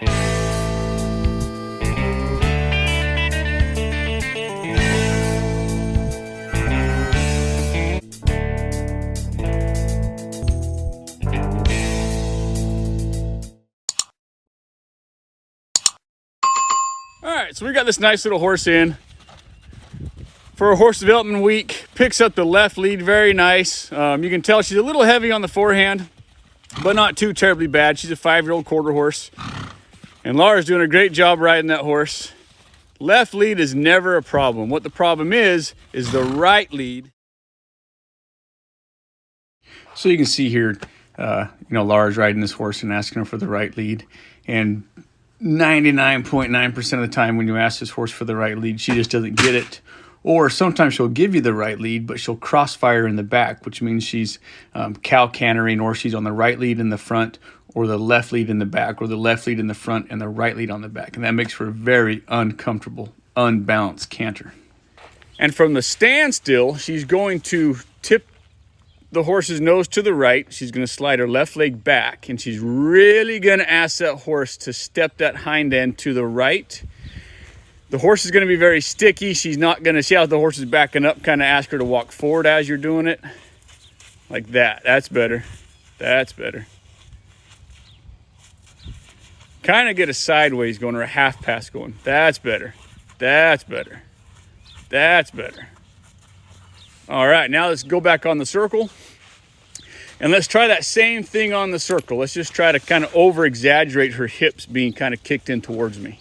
All right, so we got this nice little horse in for a horse development week. Picks up the left lead very nice. You can tell she's a little heavy on the forehand, but not too terribly bad. She's a 5-year-old quarter horse, and Laura's doing a great job riding that horse. Left lead is never a problem. What the problem is the right lead. So you can see here, Laura's riding this horse and asking her for the right lead, and 99.9% of the time when you ask this horse for the right lead, she just doesn't get it. Or sometimes she'll give you the right lead, but she'll crossfire in the back, which means she's cow cantering, or she's on the right lead in the front, or the left lead in the back, or the left lead in the front and the right lead on the back. And that makes for a very uncomfortable, unbalanced canter. And from the standstill, she's going to tip the horse's nose to the right. She's going to slide her left leg back, and she's really going to ask that horse to step that hind end to the right. The horse is going to be very sticky. She's not going to see how the horse is backing up. Kind of ask her to walk forward as you're doing it. Like that. That's better. That's better. Kind of get a sideways going or a half pass going. That's better. That's better. That's better. All right, now let's go back on the circle. And let's try that same thing on the circle. Let's just try to kind of over-exaggerate her hips being kind of kicked in towards me.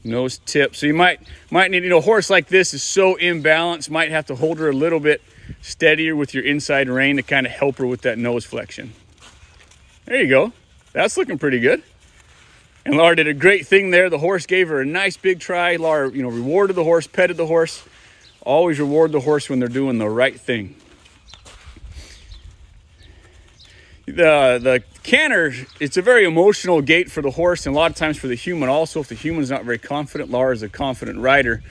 Nose tip. So you might need, a horse like this is so imbalanced, might have to hold her a little bit steadier with your inside rein to kind of help her with that nose flexion. There you go. That's looking pretty good. And Laura did a great thing there. The horse gave her a nice big try. Laura, rewarded the horse, petted the horse. Always reward the horse when they're doing the right thing. The canter, it's a very emotional gait for the horse, and a lot of times for the human also. If the human's not very confident, Laura's a confident rider,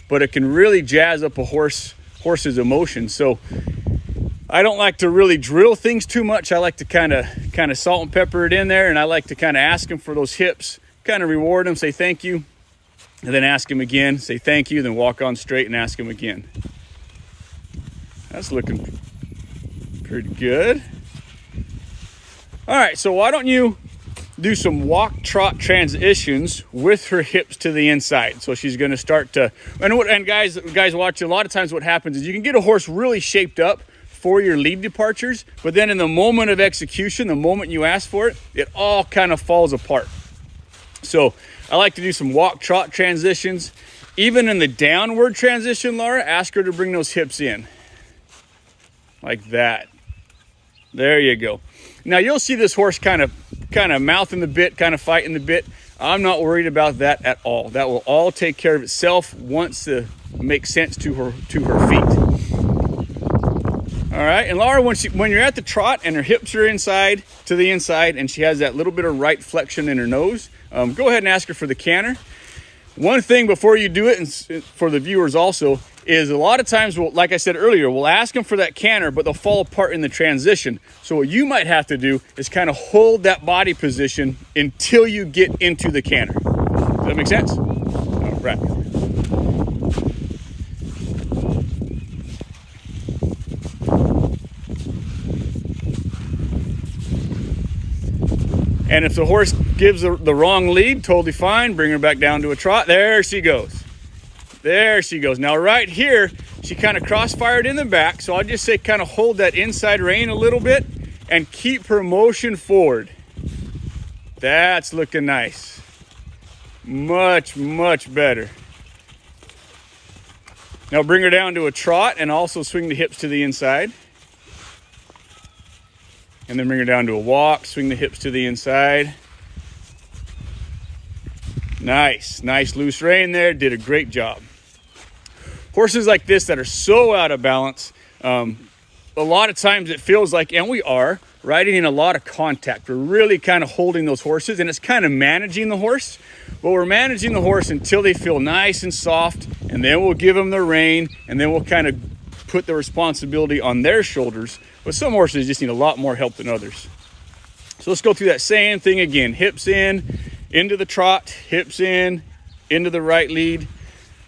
but it can really jazz up a horse's emotions. So I don't like to really drill things too much. I like to kind of salt and pepper it in there, and I like to kind of ask them for those hips, kind of reward them, say thank you, and then ask him again, say thank you, then walk on straight and ask him again. That's looking pretty good. All right, so why don't you do some walk trot transitions with her hips to the inside. So she's going to start to, and guys watching, a lot of times what happens is you can get a horse really shaped up for your lead departures, but then in the moment of execution, the moment you ask for it, it all kind of falls apart. So I like to do some walk trot transitions. Even in the downward transition, Laura, ask her to bring those hips in. Like that. There you go. Now you'll see this horse kind of mouthing the bit, kind of fighting the bit. I'm not worried about that at all. That will all take care of itself once it makes sense to her feet. All right, and Laura, when you're at the trot and her hips are to the inside, and she has that little bit of right flexion in her nose, go ahead and ask her for the canter. One thing before you do it, and for the viewers also, is a lot of times, like I said earlier, we'll ask them for that canter, but they'll fall apart in the transition. So what you might have to do is kind of hold that body position until you get into the canter. Does that make sense? All right. And if the horse gives the wrong lead, totally fine. Bring her back down to a trot. There she goes. There she goes. Now right here, she kind of crossfired in the back. So I'll just say kind of hold that inside rein a little bit and keep her motion forward. That's looking nice. Much, much better. Now bring her down to a trot and also swing the hips to the inside. And then bring her down to a walk, swing the hips to the inside. Nice loose rein there, did a great job. Horses like this that are so out of balance, a lot of times it feels like, and we are, riding in a lot of contact. We're really kind of holding those horses, and it's kind of managing the horse, but we're managing the horse until they feel nice and soft, and then we'll give them the rein, and then we'll kind of put the responsibility on their shoulders. But some horses just need a lot more help than others. So So let's go through that same thing again. Hips in, into the trot, hips in, into the right lead,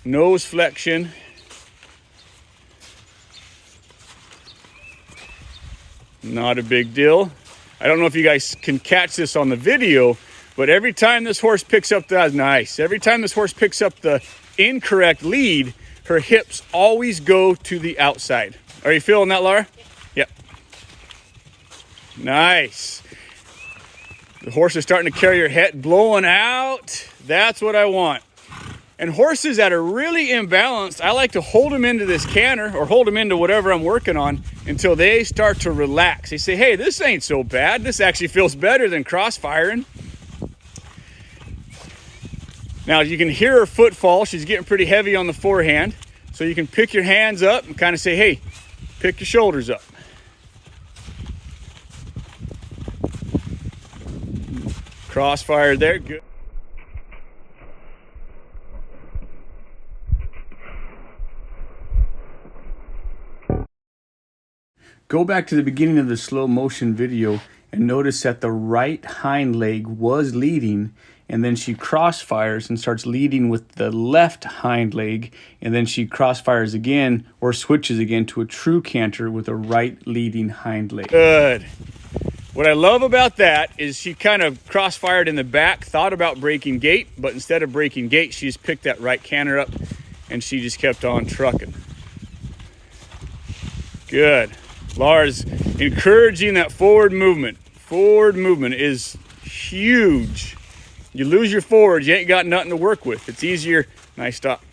nose flexion. Not a big deal. I don't know if you guys can catch this on the video, but every time this horse picks up every time this horse picks up the incorrect lead, her hips always go to the outside. Are you feeling that, Laura? Yep. Nice. The horse is starting to carry her head, blowing out. That's what I want. And horses that are really imbalanced, I like to hold them into this canter or hold them into whatever I'm working on until they start to relax. They say, hey, this ain't so bad. This actually feels better than cross-firing. Now you can hear her foot fall. She's getting pretty heavy on the forehand. So you can pick your hands up and kind of say, hey, pick your shoulders up. Crossfire there, good. Go back to the beginning of the slow motion video and notice that the right hind leg was leading, and then she crossfires and starts leading with the left hind leg, and then she crossfires again or switches again to a true canter with a right leading hind leg. Good. What I love about that is she kind of crossfired in the back, thought about breaking gait, but instead of breaking gait, she just picked that right canter up and she just kept on trucking. Good. Laura's encouraging that forward movement. Forward movement is huge. You lose your forward, you ain't got nothing to work with. It's easier, nice stop.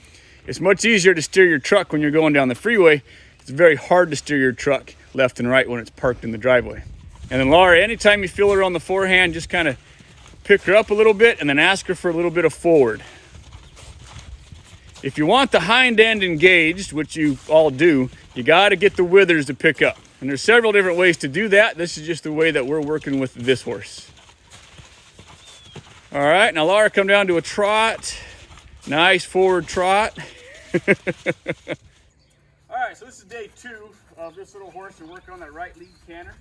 It's much easier to steer your truck when you're going down the freeway. It's very hard to steer your truck left and right when it's parked in the driveway. And then Laura, anytime you feel her on the forehand, just kind of pick her up a little bit and then ask her for a little bit of forward. If you want the hind end engaged, which you all do, you got to get the withers to pick up. And there's several different ways to do that. This is just the way that we're working with this horse. All right, now Laura, come down to a trot. Nice forward trot. All right, so this is day 2 of this little horse and working on that right lead canter.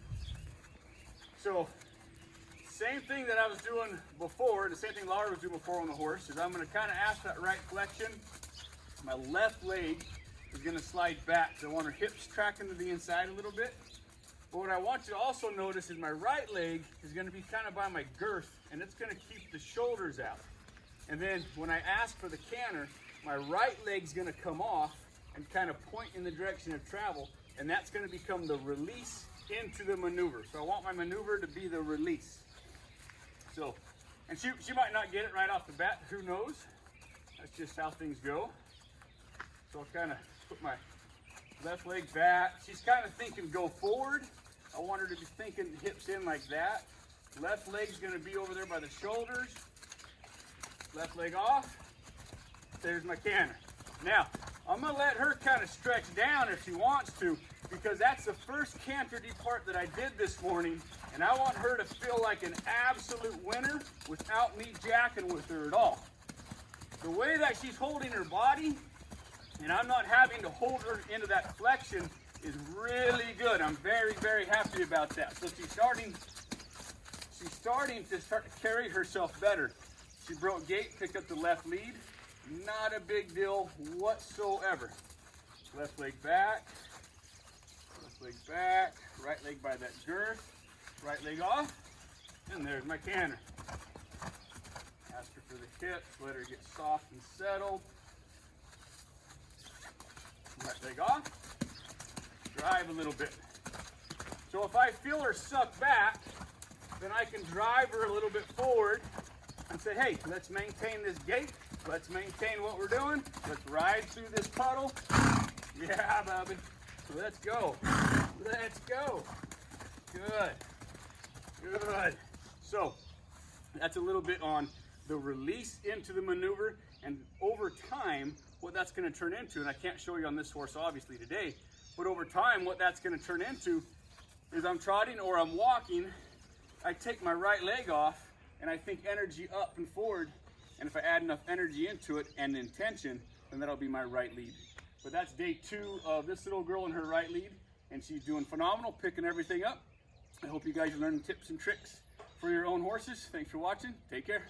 So, same thing that I was doing before, the same thing Laura was doing before on the horse, is I'm going to kind of ask that right flexion. My left leg is going to slide back. So I want her hips tracking to the inside a little bit. But what I want you to also notice is my right leg is going to be kind of by my girth, and it's going to keep the shoulders out. And then when I ask for the canter, my right leg's going to come off and kind of point in the direction of travel, and that's going to become the release into the maneuver. So I want my maneuver to be the release. So, and she might not get it right off the bat, who knows? That's just how things go. So I'll kind of put my left leg back. She's kind of thinking go forward. I want her to be thinking hips in like that. Left leg's gonna be over there by the shoulders. Left leg off. There's my canter. Now, I'm gonna let her kind of stretch down if she wants to, because that's the first canter depart that I did this morning, and I want her to feel like an absolute winner without me jacking with her at all. The way that she's holding her body, and I'm not having to hold her into that flexion, is really good. I'm very, very happy about that. So she's starting to carry herself better. She broke gait, picked up the left lead. Not a big deal whatsoever. Left leg back, right leg by that girth, right leg off, and there's my canter. Ask her for the hips, let her get soft and settled. Right leg off, drive a little bit. So if I feel her suck back, then I can drive her a little bit forward and say, hey, let's maintain this gait. Let's maintain what we're doing. Let's ride through this puddle. Yeah, Bobby. Let's go. Let's go. Good. Good. So that's a little bit on the release into the maneuver, and over time, what that's going to turn into, and I can't show you on this horse obviously today, but over time what that's going to turn into is I'm trotting or I'm walking, I take my right leg off and I think energy up and forward, and if I add enough energy into it and intention, then that'll be my right lead. But that's day 2 of this little girl in her right lead, and she's doing phenomenal, picking everything up. I hope you guys are learning tips and tricks from for your own horses. Thanks for watching. Take care.